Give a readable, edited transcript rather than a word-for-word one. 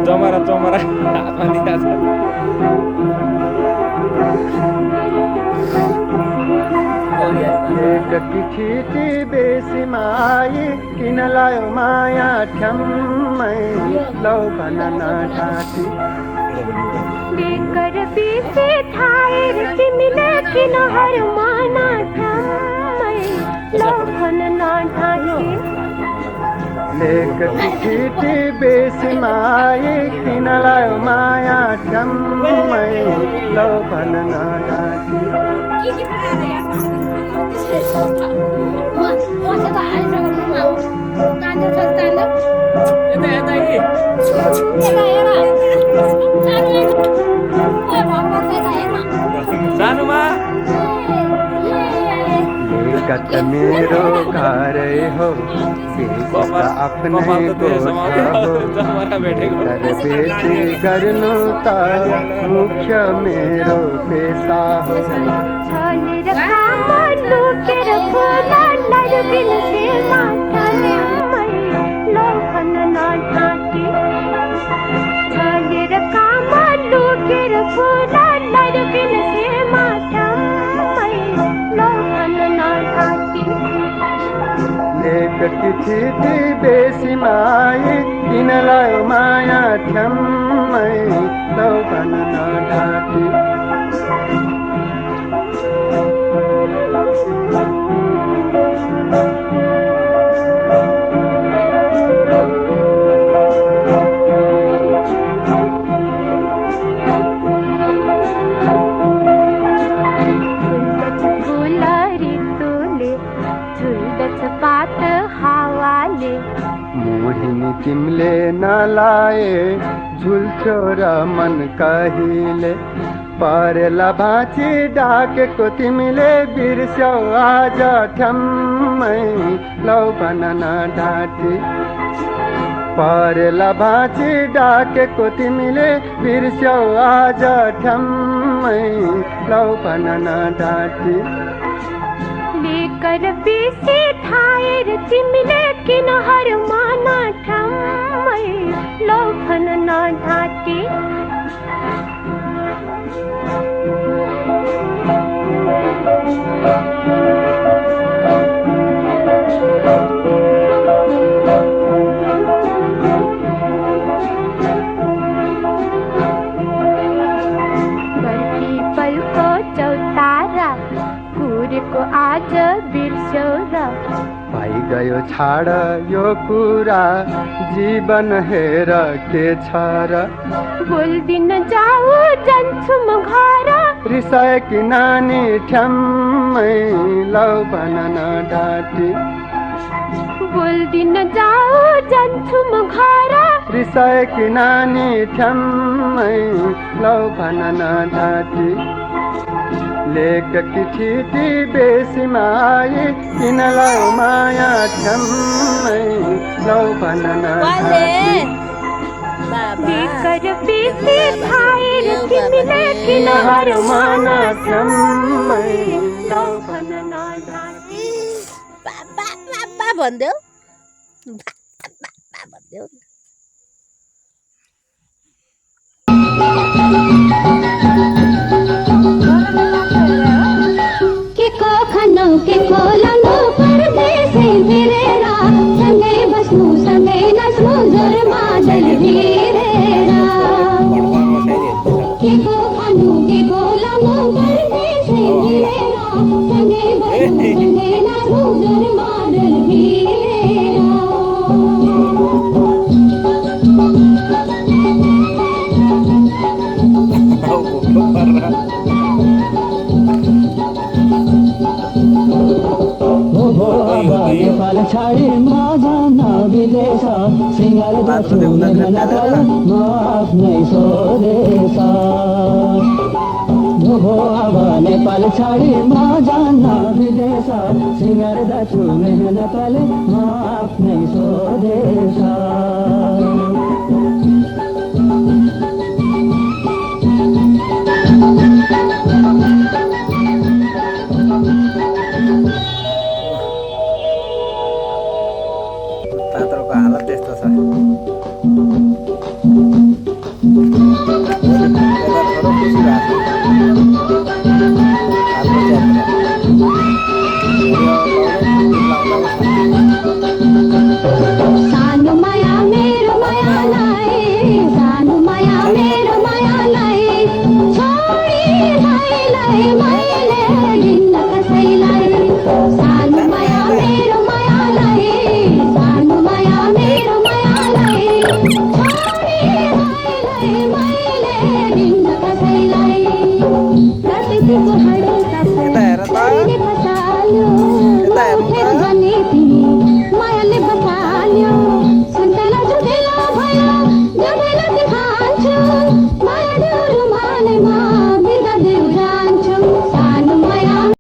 चमरा चमरा हातमा दिएको छ एक चिठी बेसी माई किन लायो माया ठ्याम्मै लौ भन न ढाँटी बेकर बेसी थाएर तिमीले किन हरमाना ठ्याम्मै लौ भन न ढाँटी एक चिठी बेसी माई किन लायो माया ठ्याम्मै लौ भन न ढाँटी सानुमा कत मेरो घरै हो आफ्नै बेसी गर्नु त मुख्य मेरो पेसा हो छलेर काम लुकेर फुललाई बिर्सेमा ठम्मै लौ भन न ढाँटी छलेर काम लुकेर फुललाई बिर्सेमा ठम्मै लौ भन न ढाँटी एक चिठी बेसी माई किन लायो माया ठ्याम्मै लौ भन न ढाँटी मोहिनी तिमीले नलाए झुल्छो र मन कहिले परेला भाँची डाकेको तिमीले बिर्स्यौ आज ठ्याम्मै लौ भन न ढाँटी परेला भाँची डाकेको तिमीले बिर्स्यौ आज ठ्याम्मै लौ भन न ढाँटी बेकर बेसी थाएर तिमीले किन हरमाना ठम्मै लौ भन न ढाँटी पलको चौतारा कुरेको आज बिर्स्यौ र गयो छाड यो कुरा जीवन हेर के छ र बोल्दिन जाऊ जान्छु म घर रिसाए कि नानी ठ्याम्मै लौ भन न ढाँटी बोल्दिन जाऊ जान्छु म घर रिसाए कि नानी ठ्याम्मै लौ भन न ढाँटी लेख चिठी बेसी माई किन लायो माया ठ्याम्मै लौ भन न ढाँटी बेकर बेसी थाएर तिमीले किन हरमाना ठम्मै लौ भन न ढाँटी बाबा भन्देऊ भन्देऊ के को खानु के को लानु परदेशै फिरेर सँगै बस्नु सँगै नाच्नु जोरमा दल भिरेर के को खानु के को लानु परदेशै फिरेर सँगै बस्नु सँगै नाच्नु जोरमा दल भिरेर नेपाल छाडी नजान विदेश सिङ्गार गर्छु मेहनत म आफ्नै स्वदेश हो अब नेपाल छाडी म जान्न विदेश सिँगार्दछु मेहनतले म आफ्नै स्वदेश पात्रोको हालत त्यस्तो छ